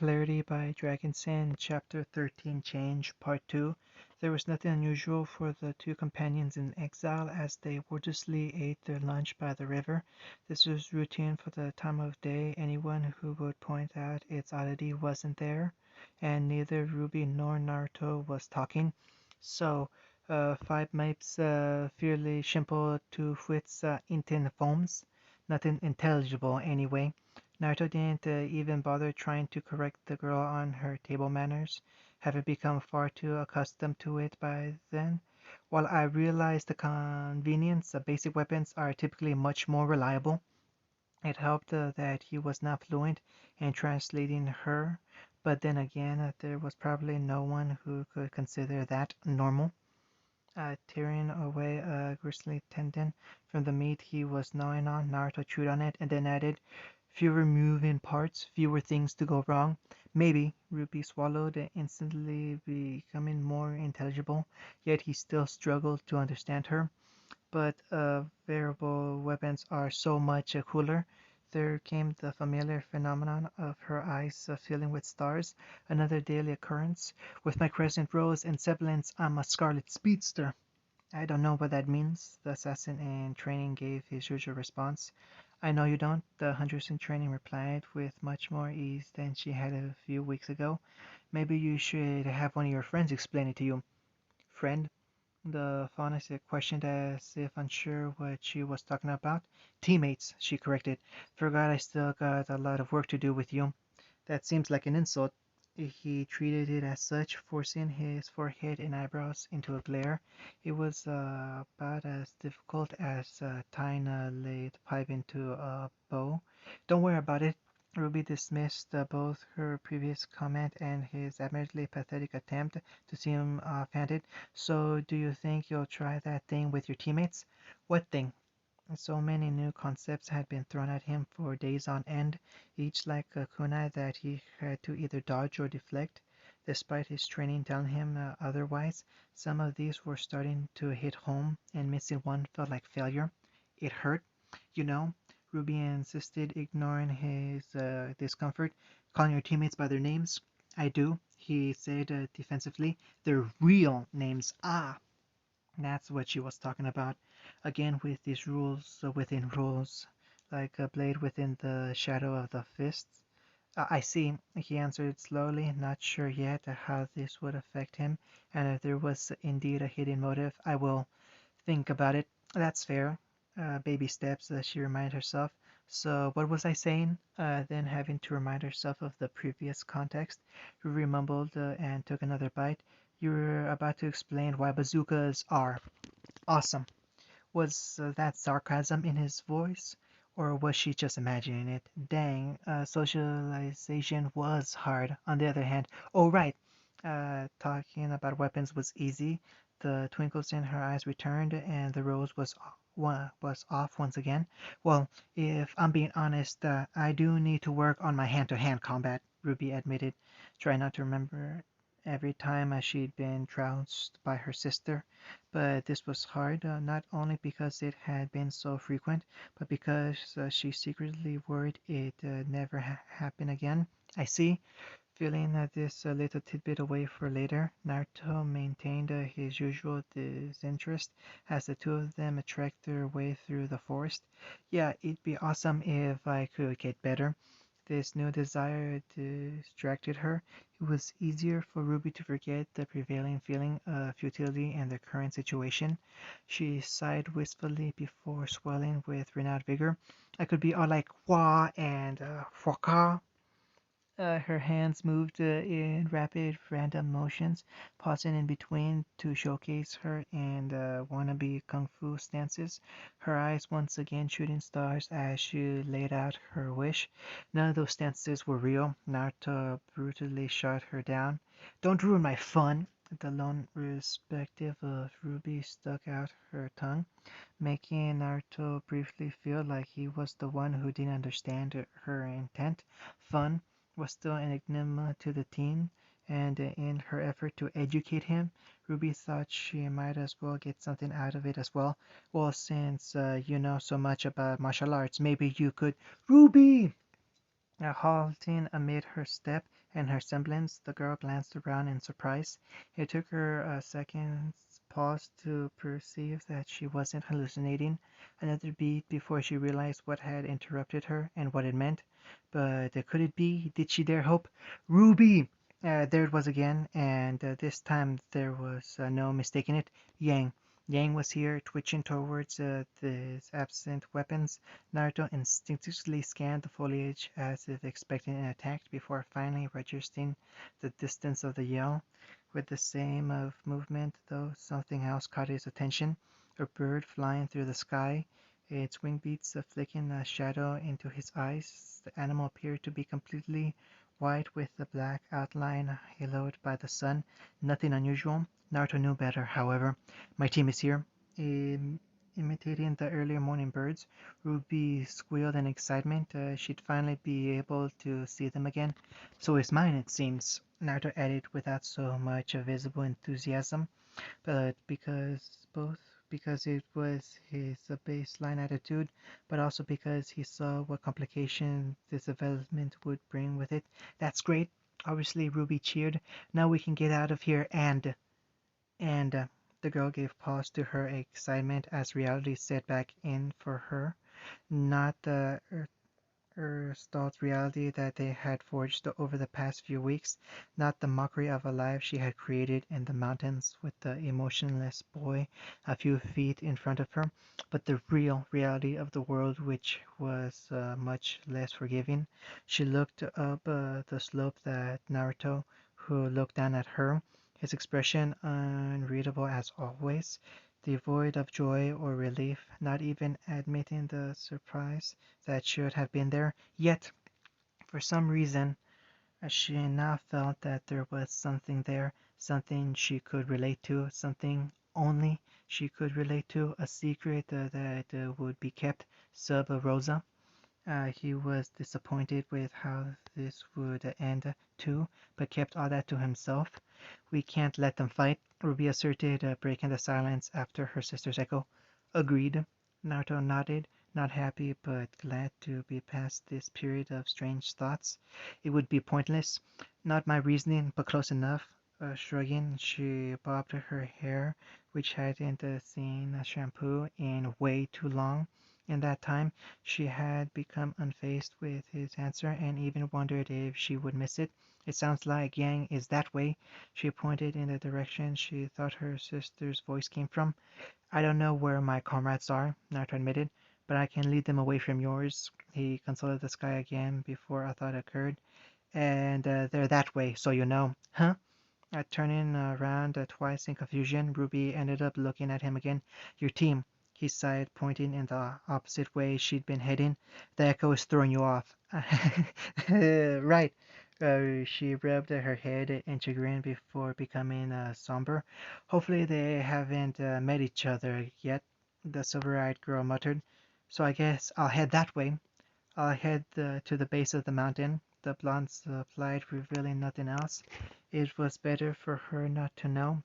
Clarity by Dragonsen, Chapter 13 Change, Part 2. There was nothing unusual for the two companions in exile as they wordlessly ate their lunch by the river. This was routine for the time of day. Anyone who would point out its oddity wasn't there, and neither Ruby nor Naruto was talking. So, five maps fairly simple to wits inten forms. Nothing intelligible anyway. Naruto didn't even bother trying to correct the girl on her table manners, having become far too accustomed to it by then. While I realized the convenience of basic weapons are typically much more reliable, it helped that he was not fluent in translating her, but then again, there was probably no one who could consider that normal. Tearing away a gristly tendon from the meat he was gnawing on, Naruto chewed on it and then added, "Fewer moving parts, fewer things to go wrong." Maybe, Ruby swallowed, instantly becoming more intelligible, yet he still struggled to understand her. But variable weapons are so much cooler. There came the familiar phenomenon of her eyes filling with stars, another daily occurrence. With my crescent rose and semblance, I'm a scarlet speedster. I don't know what that means. The assassin in training gave his usual response. I know you don't, the huntress in training replied with much more ease than she had a few weeks ago. Maybe you should have one of your friends explain it to you. Friend? The faunus questioned as if unsure what she was talking about. Teammates, she corrected. Forgot I still got a lot of work to do with you. That seems like an insult. He treated it as such, forcing his forehead and eyebrows into a glare. It was about as difficult as tying a lead pipe into a bow. Don't worry about it. Ruby dismissed both her previous comment and his admittedly pathetic attempt to seem offhanded. So, do you think you'll try that thing with your teammates? What thing? So many new concepts had been thrown at him for days on end, each like a kunai that he had to either dodge or deflect, despite his training telling him otherwise. Some of these were starting to hit home, and missing one felt like failure. It hurt, you know. Ruby insisted, ignoring his discomfort. Calling your teammates by their names? I do, he said defensively. Their real names. Ah, that's what she was talking about. Again, with these rules within rules, like a blade within the shadow of the fists. I see, he answered slowly, not sure yet how this would affect him, and if there was indeed a hidden motive. I will think about it. That's fair. Baby steps, she reminded herself. So, what was I saying? Then, having to remind herself of the previous context, Ruri mumbled and took another bite. You were about to explain why bazookas are awesome. Was that sarcasm in his voice? Or was she just imagining it? Dang, socialization was hard. On the other hand, oh right, talking about weapons was easy. The twinkles in her eyes returned, and the rose was off once again. Well, if I'm being honest, I do need to work on my hand-to-hand combat, Ruby admitted, trying not to remember every time she'd been trounced by her sister. But this was hard, not only because it had been so frequent, but because she secretly worried it never happen again. I see. Feeling this little tidbit away for later, Naruto maintained his usual disinterest as the two of them trekked their way through the forest. Yeah, it'd be awesome if I could get better. This new desire distracted her. It was easier for Ruby to forget the prevailing feeling of futility in the current situation. She sighed wistfully before swelling with renewed vigor. I could be all like wah and waka. Her hands moved in rapid, random motions, pausing in between to showcase her in wannabe kung fu stances, her eyes once again shooting stars as she laid out her wish. None of those stances were real. Naruto brutally shot her down. Don't ruin my fun! The lone perspective of Ruby stuck out her tongue, making Naruto briefly feel like he was the one who didn't understand her intent. Fun was still an enigma to the teen, and in her effort to educate him, Ruby thought she might as well get something out of it as well. Well, since you know so much about martial arts, maybe you could. Ruby! Halting amid her step and her semblance, the girl glanced around in surprise. It took her a second's pause to perceive that she wasn't hallucinating. Another beat before she realized what had interrupted her and what it meant. But could it be? Did she dare hope? Ruby! There it was again, and this time there was no mistaking it. Yang. Yang was here, twitching towards the absent weapons. Naruto instinctively scanned the foliage as if expecting an attack before finally registering the distance of the yell. With the same of movement, though, something else caught his attention. A bird flying through the sky, its wing beats flicking a shadow into his eyes. The animal appeared to be completely white with the black outline haloed by the sun. Nothing unusual. Naruto knew better, however. My team is here. Imitating the earlier morning birds, Ruby squealed in excitement. She'd finally be able to see them again. So is mine, it seems, Naruto added without so much visible enthusiasm, but because it was his baseline attitude, but also because he saw what complication this development would bring with it. That's great. Obviously, Ruby cheered. Now we can get out of here and the girl gave pause to her excitement as reality set back in for her, not the stalled reality that they had forged over the past few weeks, not the mockery of a life she had created in the mountains with the emotionless boy a few feet in front of her, but the real reality of the world, which was much less forgiving. She looked up the slope at Naruto, who looked down at her, his expression unreadable as always, devoid of joy or relief, not even admitting the surprise that should have been there. Yet, for some reason, she now felt that there was something there, something she could relate to, something only she could relate to, a secret that would be kept sub rosa. He was disappointed with how this would end too, but kept all that to himself. We can't let them fight, Ruby asserted, breaking the silence after her sister's echo. Agreed. Naruto nodded, not happy but glad to be past this period of strange thoughts. It would be pointless. Not my reasoning, but close enough. Shrugging, she bobbed her hair, which hadn't seen a shampoo in way too long. In that time, she had become unfazed with his answer and even wondered if she would miss it. It sounds like Yang is that way. She pointed in the direction she thought her sister's voice came from. I don't know where my comrades are, Naruto admitted, but I can lead them away from yours. He consulted the sky again before a thought occurred. And they're that way, so you know. Huh? Turning around twice in confusion, Ruby ended up looking at him again. Your team, he sighed, pointing in the opposite way she'd been heading. The echo is throwing you off. Right. She rubbed her head in chagrin before becoming somber. Hopefully they haven't met each other yet, the silver-eyed girl muttered. So I guess I'll head that way. I'll head to the base of the mountain, the blonde supplied, revealing nothing else. It was better for her not to know.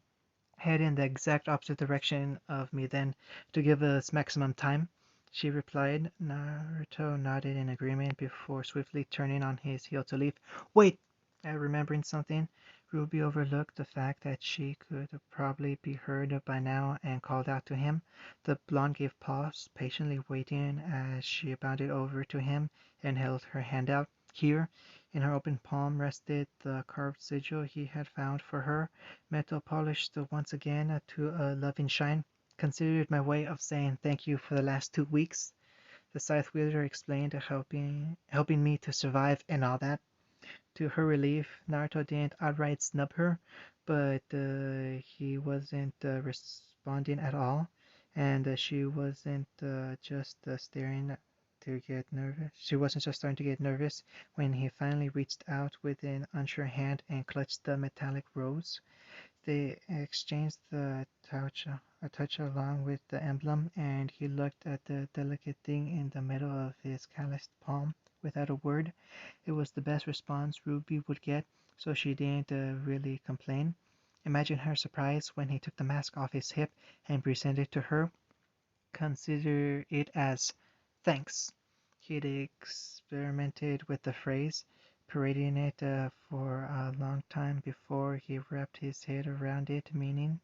Head in the exact opposite direction of me then, to give us maximum time, she replied. Naruto nodded in agreement before swiftly turning on his heel to leave. Wait! Remembering something, Ruby overlooked the fact that she could probably be heard by now and called out to him. The blonde gave pause, patiently waiting as she bounded over to him and held her hand out. Here, in her open palm, rested the carved sigil he had found for her, metal polished once again to a loving shine. Consider it my way of saying thank you for the last 2 weeks. The scythe wielder explained, helping me to survive and all that. To her relief, Naruto didn't outright snub her, but he wasn't responding at all, and she wasn't just staring to get nervous. She wasn't just starting to get nervous when he finally reached out with an unsure hand and clutched the metallic rose. They exchanged a touch along with the emblem, and he looked at the delicate thing in the middle of his calloused palm without a word. It was the best response Ruby would get, so she didn't really complain. Imagine her surprise when he took the mask off his hip and presented it to her. Consider it as thanks. He'd experimented with the phrase, parading it for a long time before he wrapped his head around it, meaning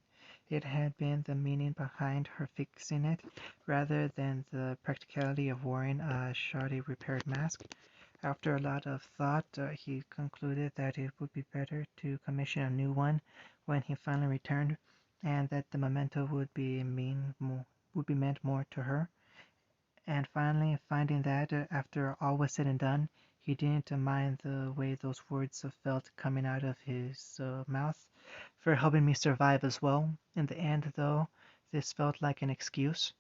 it had been the meaning behind her fixing it, rather than the practicality of wearing a shoddy repaired mask. After a lot of thought, he concluded that it would be better to commission a new one when he finally returned, and that the memento would be meant more to her. And finally, finding that, after all was said and done, he didn't mind the way those words felt coming out of his mouth, for helping me survive as well. In the end, though, this felt like an excuse.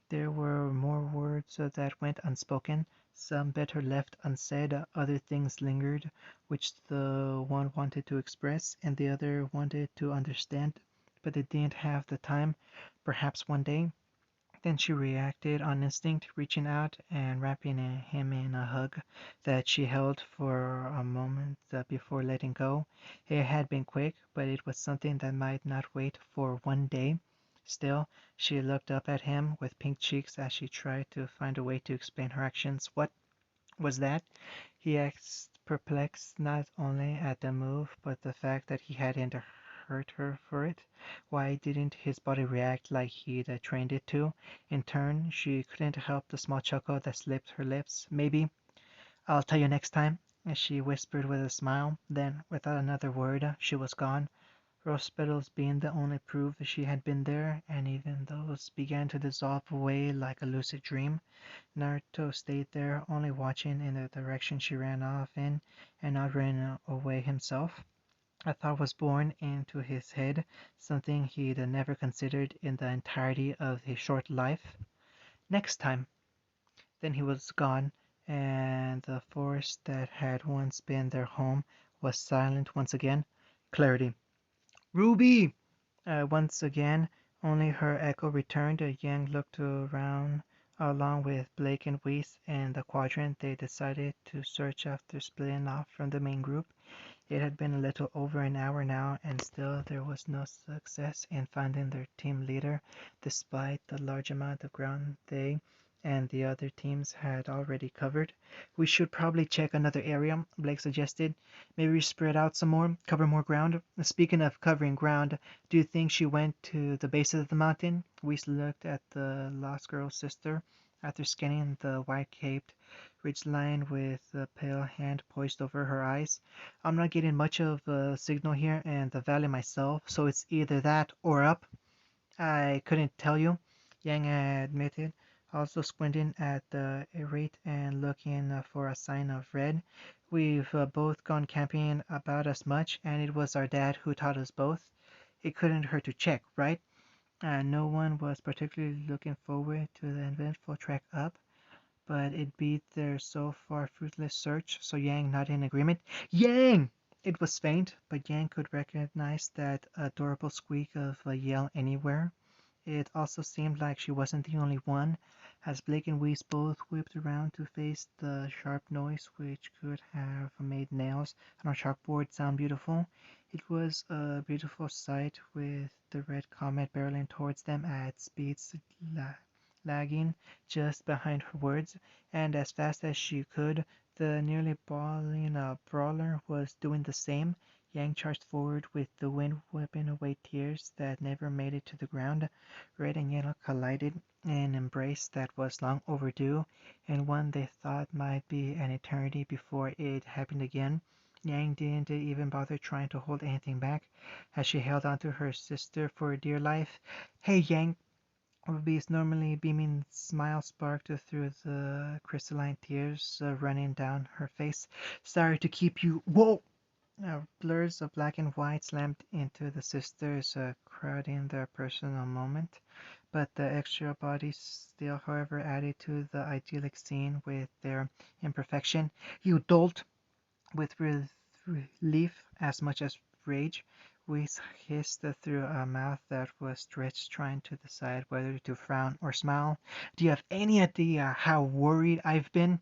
There were more words that went unspoken, some better left unsaid, other things lingered, which the one wanted to express and the other wanted to understand, but they didn't have the time. Perhaps one day. Then she reacted on instinct, reaching out and wrapping him in a hug that she held for a moment before letting go. It had been quick, but it was something that might not wait for one day. Still, she looked up at him with pink cheeks as she tried to find a way to explain her actions. What was that? He asked, perplexed not only at the move, but the fact that he hadn't hurt her for it. Why didn't his body react like he'd trained it to? In turn, she couldn't help the small chuckle that slipped her lips. Maybe I'll tell you next time, as she whispered with a smile. Then, without another word, she was gone. Rose petals being the only proof she had been there, and even those began to dissolve away like a lucid dream. Naruto stayed there, only watching in the direction she ran off in, and not running away himself. A thought was born into his head, something he'd never considered in the entirety of his short life. Next time! Then he was gone, and the forest that had once been their home was silent once again. Clarity. Ruby! Once again, only her echo returned. Yang looked around. Along with Blake and Weiss and the Quadrant, they decided to search after splitting off from the main group. It had been a little over an hour now, and still there was no success in finding their team leader, despite the large amount of ground they and the other teams had already covered. We should probably check another area, Blake suggested. Maybe spread out some more, cover more ground. Speaking of covering ground, do you think she went to the base of the mountain? Weiss looked at the lost girl's sister after scanning the white-caped ridgeline with the pale hand poised over her eyes. I'm not getting much of a signal here in the valley myself, so it's either that or up. I couldn't tell you, Yang admitted, also squinting at the rate and looking for a sign of red. We've both gone camping about as much, and it was our dad who taught us both. It couldn't hurt to check, right? No one was particularly looking forward to the eventful trek up, but it beat their so far fruitless search, so Yang nodded in agreement. Yang! It was faint, but Yang could recognize that adorable squeak of a yell anywhere. It also seemed like she wasn't the only one, as Blake and Weiss both whipped around to face the sharp noise which could have made nails on a chalkboard sound beautiful. It was a beautiful sight, with the red comet barreling towards them at speeds lagging just behind her words, and as fast as she could. The nearly bawling brawler was doing the same. Yang charged forward with the wind whipping away tears that never made it to the ground. Red and yellow collided in an embrace that was long overdue, and one they thought might be an eternity before it happened again. Yang didn't even bother trying to hold anything back as she held onto her sister for dear life. Hey, Yang! Ruby's normally beaming smile sparkled through the crystalline tears running down her face. Sorry to keep you. Whoa! Blurs of black and white slammed into the sisters, crowding their personal moment. But the extra bodies still, however, added to the idyllic scene with their imperfection. You dolt! With relief as much as rage, Weiss hissed through a mouth that was stretched, trying to decide whether to frown or smile. Do you have any idea how worried I've been?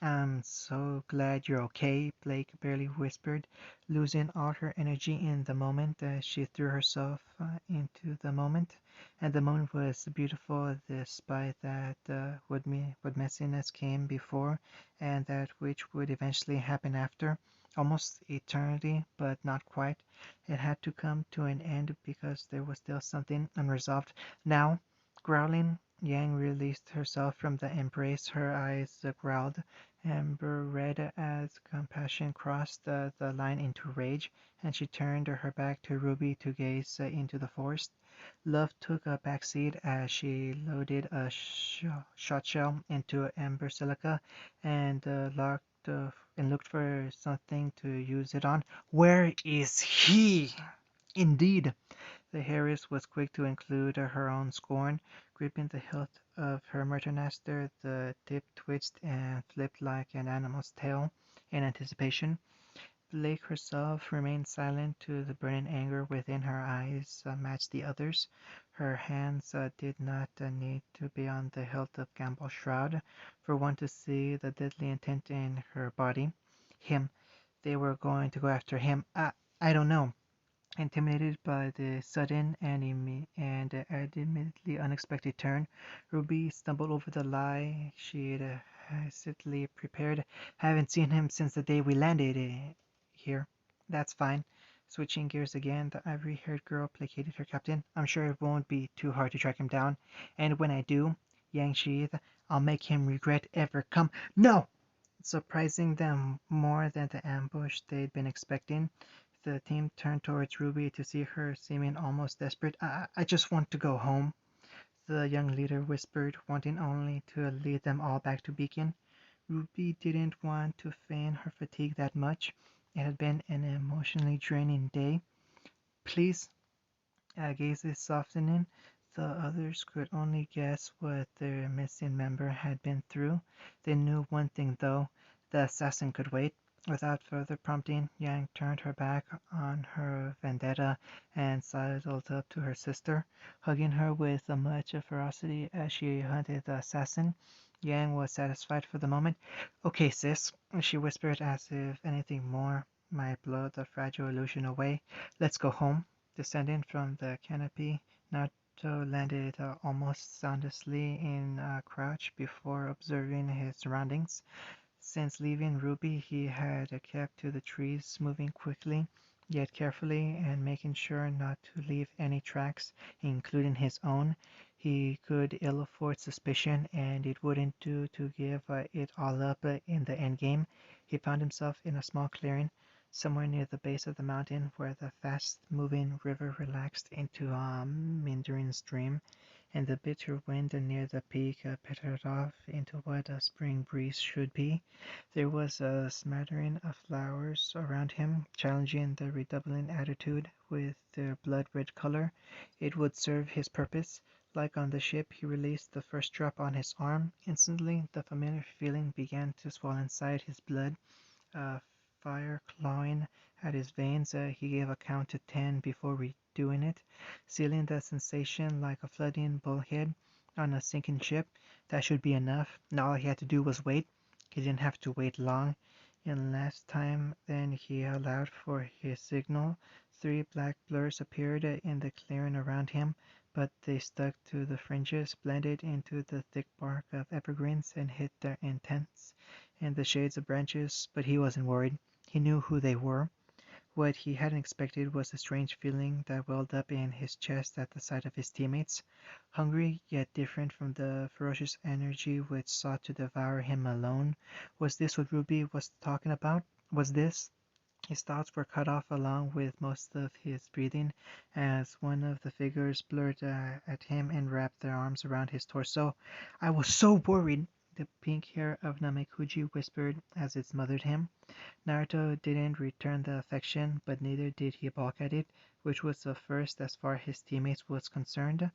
I'm so glad you're okay, Blake barely whispered, losing all her energy in the moment as she threw herself into the moment. And the moment was beautiful despite that what messiness came before and that which would eventually happen after. Almost eternity, but not quite. It had to come to an end because there was still something unresolved. Now, growling, Yang released herself from the embrace. Her eyes growled Amber read as compassion crossed the line into rage, and she turned her back to Ruby to gaze into the forest. Love took a back seat as she loaded a shot shell into Amber silica and looked for something to use it on. Where is he? Indeed, the Harris was quick to include her own scorn, gripping the hilt of her Murdermaster. The tip twitched and flipped like an animal's tail in anticipation. Blake herself remained silent to the burning anger within her eyes matched the others. Her hands did not need to be on the hilt of Gamble's shroud for one to see the deadly intent in her body. Him. They were going to go after him. I don't know. Intimidated by the sudden and admittedly unexpected turn, Ruby stumbled over the lie she'd hastily prepared. Haven't seen him since the day we landed here. That's fine. Switching gears again, the ivory-haired girl placated her captain. I'm sure it won't be too hard to track him down. And when I do, Yang sheathed, I'll make him regret ever come. No! Surprising them more than the ambush they'd been expecting, the team turned towards Ruby to see her seeming almost desperate. I just want to go home, the young leader whispered, wanting only to lead them all back to Beacon. Ruby didn't want to feign her fatigue that much. It had been an emotionally draining day. Please, gazes softening, the others could only guess what their missing member had been through. They knew one thing, though: the assassin could wait. Without further prompting, Yang turned her back on her vendetta and sidled up to her sister, hugging her with as much ferocity as she hunted the assassin. Yang was satisfied for the moment. Okay, sis, she whispered as if anything more might blow the fragile illusion away. Let's go home. Descending from the canopy, Naruto landed almost soundlessly in a crouch before observing his surroundings. Since leaving Ruby, he had kept to the trees, moving quickly yet carefully and making sure not to leave any tracks, including his own. He could ill afford suspicion, and it wouldn't do to give it all up in the endgame. He found himself in a small clearing, somewhere near the base of the mountain, where the fast-moving river relaxed into a meandering stream, and the bitter wind near the peak pettered off into what a spring breeze should be. There was a smattering of flowers around him, challenging the redoubling attitude with their blood-red color. It would serve his purpose. Like on the ship, he released the first drop on his arm. Instantly, the familiar feeling began to swell inside his blood, fire clawing at his veins. He gave a count to 10 before redoing it, sealing the sensation like a flooding bullhead on a sinking ship. That should be enough. Now all he had to do was wait. He didn't have to wait long. In less time than he allowed for his signal, 3 black blurs appeared in the clearing around him, but they stuck to the fringes, blended into the thick bark of evergreens, and hid their intents in the shades of branches. But he wasn't worried. He knew who they were. What he hadn't expected was the strange feeling that welled up in his chest at the sight of his teammates. Hungry, yet different from the ferocious energy which sought to devour him alone. Was this what Ruby was talking about? Was this? His thoughts were cut off along with most of his breathing as one of the figures blurred at him and wrapped their arms around his torso. I was so worried, the pink hair of Namekuji whispered as it smothered him. Naruto didn't return the affection, but neither did he balk at it, which was the first as far as his teammates was concerned.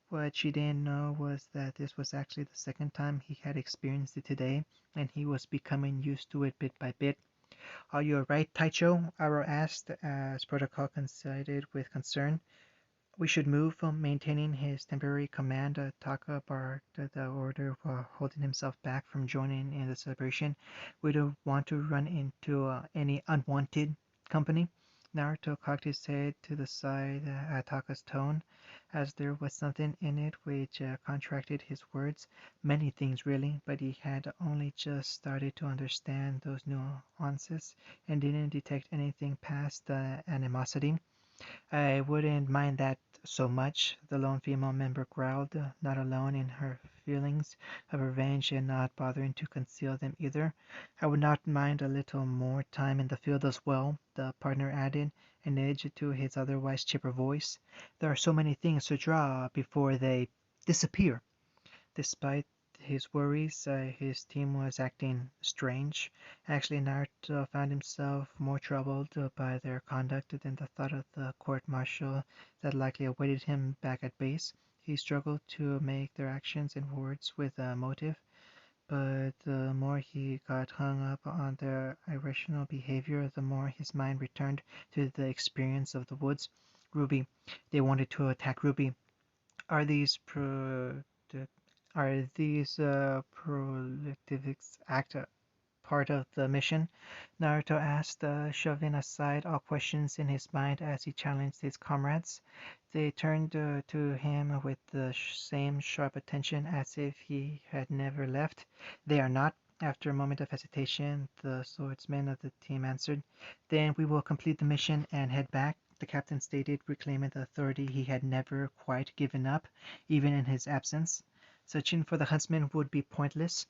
What she didn't know was that this was actually the second time he had experienced it today, and he was becoming used to it bit by bit. Are you alright, Taicho? Aro asked, as Protocol coincided with concern. We should move from maintaining his temporary command. Taka barked the order while holding himself back from joining in the celebration. We don't want to run into any unwanted company. Naruto cocked his head to the side at Taka's tone, as there was something in it which contracted his words. Many things, really, but he had only just started to understand those nuances and didn't detect anything past the animosity. I wouldn't mind that so much, the lone female member growled, not alone in her feelings of revenge and not bothering to conceal them either. I would not mind a little more time in the field as well, the partner added, an edge to his otherwise chipper voice. There are so many things to draw before they disappear. Despite his worries, his team was acting strange. Actually, Naruto found himself more troubled by their conduct than the thought of the court-martial that likely awaited him back at base. He struggled to make their actions and words with a motive, but the more he got hung up on their irrational behavior, the more his mind returned to the experience of the woods. Ruby. They wanted to attack Ruby. Are these are these prolectivics act part of the mission? Naruto asked, shoving aside all questions in his mind as he challenged his comrades. They turned to him with the same sharp attention as if he had never left. They are not. After a moment of hesitation, the swordsman of the team answered. Then we will complete the mission and head back, the captain stated, reclaiming the authority he had never quite given up, even in his absence. Searching for the huntsmen would be pointless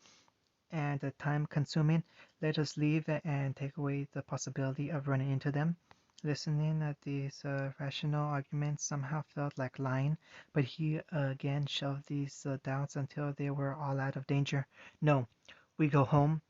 and time-consuming. Let us leave and take away the possibility of running into them. Listening at these rational arguments somehow felt like lying, but he again shelved these doubts until they were all out of danger. No, we go home.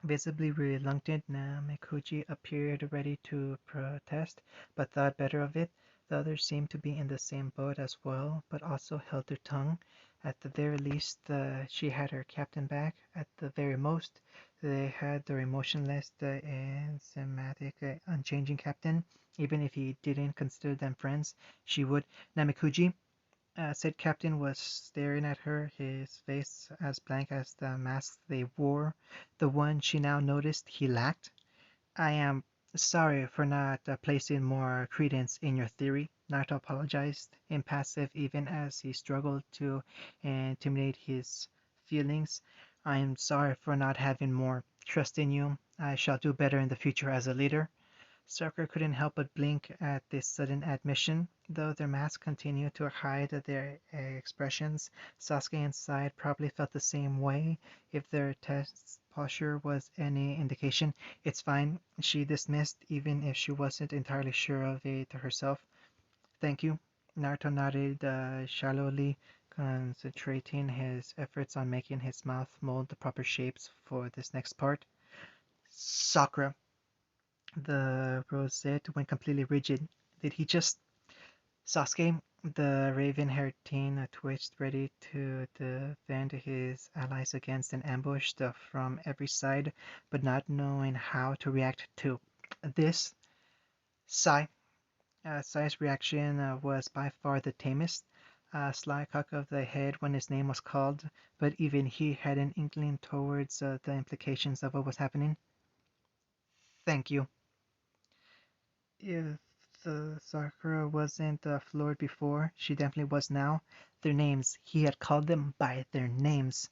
Visibly reluctant, Namekuji appeared ready to protest, but thought better of it. The others seemed to be in the same boat as well, but also held their tongue. At the very least, she had her captain back. At the very most, they had their emotionless and systematic, unchanging captain. Even if he didn't consider them friends, she would. Namekuji, said Captain was staring at her, his face as blank as the mask they wore, the one she now noticed he lacked. I am sorry for not placing more credence in your theory, Naruto apologized, impassive even as he struggled to intimidate his feelings. I am sorry for not having more trust in you. I shall do better in the future as a leader. Sakura couldn't help but blink at this sudden admission, though their masks continued to hide their expressions. Sasuke inside probably felt the same way, if their test posture was any indication. It's fine, she dismissed, even if she wasn't entirely sure of it herself. Thank you. Naruto nodded shallowly, concentrating his efforts on making his mouth mold the proper shapes for this next part. Sakura. The rosette went completely rigid. Did he just... Sasuke, the raven-haired teen, twitched, ready to defend his allies against an ambush from every side, but not knowing how to react to this. Sai. Sai's reaction was by far the tamest. A sly cock of the head when his name was called, but even he had an inkling towards the implications of what was happening. Thank you. If the Sakura wasn't floored before, she definitely was now. Their names. He had called them by their names.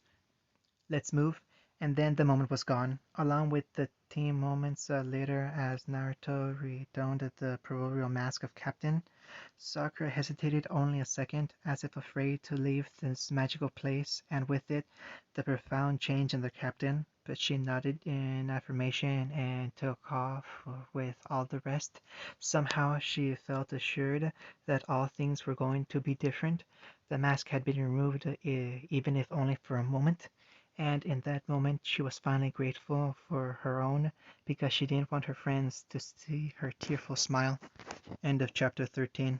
Let's move. And then the moment was gone, along with the team moments later as Naruto redonned the proverbial mask of captain. Sakura hesitated only a second, as if afraid to leave this magical place, and with it, the profound change in the captain, but she nodded in affirmation and took off with all the rest. Somehow she felt assured that all things were going to be different. The mask had been removed, even if only for a moment, and in that moment she was finally grateful for her own, because she didn't want her friends to see her tearful smile. End of chapter 13.